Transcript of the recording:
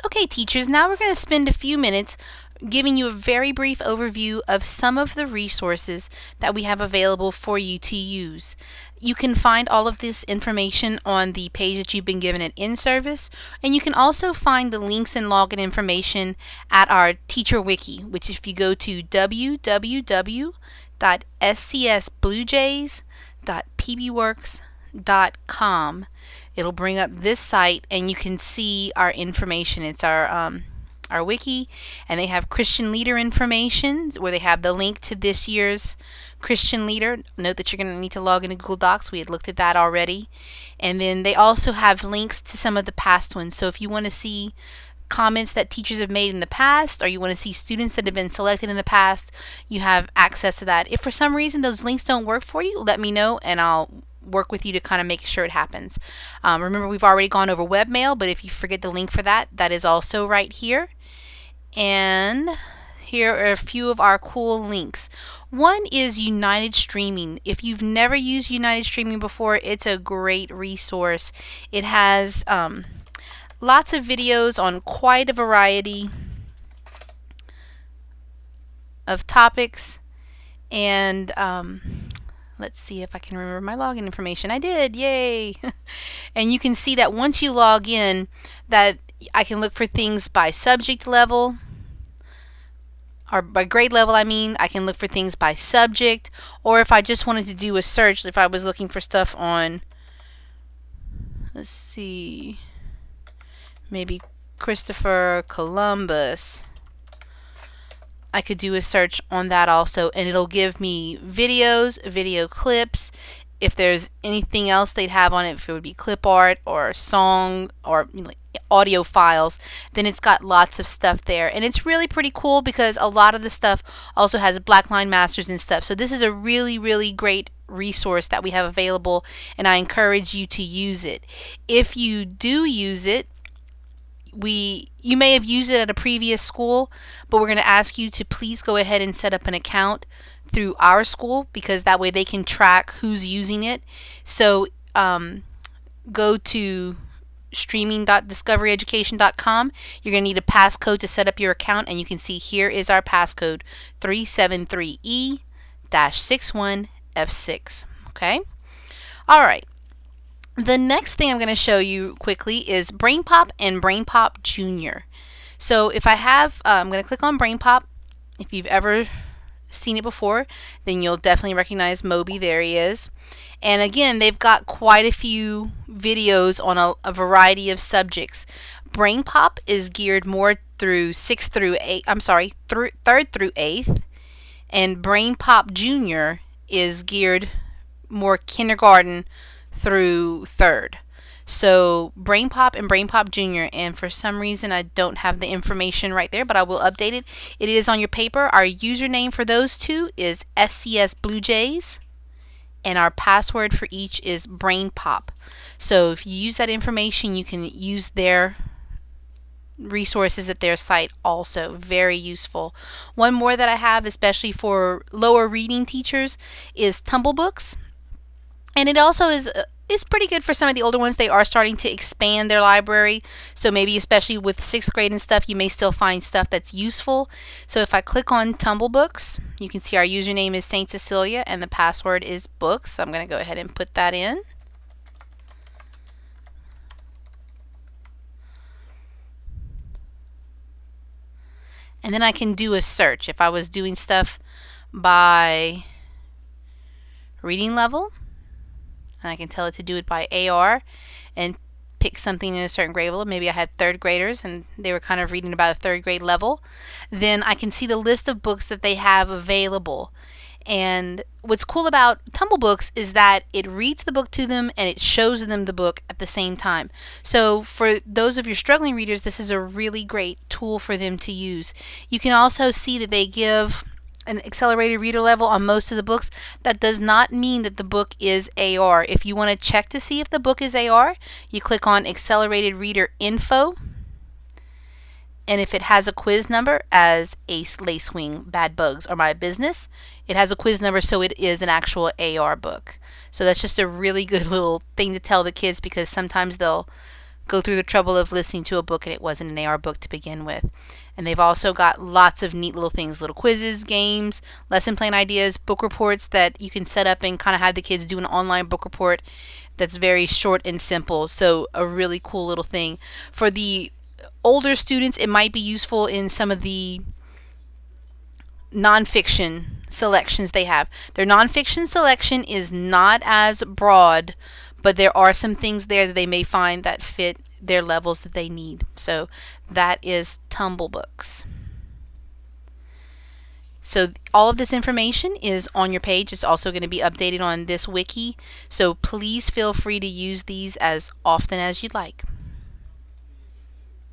Okay, teachers, now we're going to spend a few minutes giving you a very brief overview of some of the resources that we have available for you to use. You can find all of this information on the page that you've been given at in-service, and you can also find the links and login information at our teacher wiki, which if you go to www.scsbluejays.pbworks.com, it'll bring up this site and you can see our information. It's our wiki, and they have Christian leader information where they have the link to this year's Christian leader. Note that you're going to need to log into Google Docs. We had looked at that already. And then they also have links to some of the past ones. So if you want to see comments that teachers have made in the past, or you want to see students that have been selected in the past, you have access to that. If for some reason those links don't work for you, let me know and I'll work with you to kind of make sure it happens. Remember, we've already gone over webmail, but if you forget the link for that, that is also right here. And here are a few of our cool links. One is United Streaming. If you've never used United Streaming before, it's a great resource. It has lots of videos on quite a variety of topics, and let's see if I can remember my login information. I did, yay! And you can see that once you log in, that I can look for things by subject level, or by grade level. I can look for things by subject, or if I just wanted to do a search, if I was looking for stuff on, let's see, maybe Christopher Columbus, I could do a search on that also, and it'll give me videos, video clips. If there's anything else they'd have on it, if it would be clip art or song or audio files, then it's got lots of stuff there. And it's really pretty cool because a lot of the stuff also has Blackline Masters and stuff. So this is a really, really great resource that we have available, and I encourage you to use it. If you do use it, you may have used it at a previous school, but we're going to ask you to please go ahead and set up an account through our school, because that way they can track who's using it. So go to streaming.discoveryeducation.com. You're going to need a passcode to set up your account, and you can see here is our passcode 373E-61F6. Okay? All right. The next thing I'm going to show you quickly is BrainPop and BrainPop Junior. So if I have, I'm going to click on BrainPop. If you've ever seen it before, then you'll definitely recognize Moby. There he is. And again, they've got quite a few videos on a variety of subjects. BrainPop is geared more through 3rd through 8th, and BrainPop Junior is geared more kindergarten through 3rd. So BrainPop and BrainPop Junior, and for some reason I don't have the information right there, but I will update it. It is on your paper. Our username for those two is SCS Blue Jays, and our password for each is BrainPop. So if you use that information, you can use their resources at their site also. Very useful. One more that I have, especially for lower reading teachers, is Tumble Books. And it also is pretty good for some of the older ones. They are starting to expand their library, so maybe especially with 6th grade and stuff, you may still find stuff that's useful. So if I click on Tumble Books, you can see our username is Saint Cecilia and the password is books. So I'm going to go ahead and put that in. And then I can do a search. If I was doing stuff by reading level, and I can tell it to do it by AR and pick something in a certain grade level. Maybe I had 3rd graders and they were kind of reading about a 3rd grade level. Then I can see the list of books that they have available. And what's cool about Tumble Books is that it reads the book to them and it shows them the book at the same time. So for those of your struggling readers, this is a really great tool for them to use. You can also see that they give an accelerated reader level on most of the books. That does not mean that the book is AR. If you want to check to see if the book is AR, you click on Accelerated Reader Info, and if it has a quiz number as Ace, Lacewing, Bad Bugs, or My Business, it has a quiz number, so it is an actual AR book. So that's just a really good little thing to tell the kids, because sometimes they'll go through the trouble of listening to a book and it wasn't an AR book to begin with. And they've also got lots of neat little things, little quizzes, games, lesson plan ideas, book reports that you can set up and kind of have the kids do an online book report that's very short and simple. So a really cool little thing. For the older students, it might be useful in some of the nonfiction selections they have. Their nonfiction selection is not as broad, but there are some things there that they may find that fit their levels that they need. So that is Tumble Books. So all of this information is on your page. It's also going to be updated on this wiki. So please feel free to use these as often as you'd like.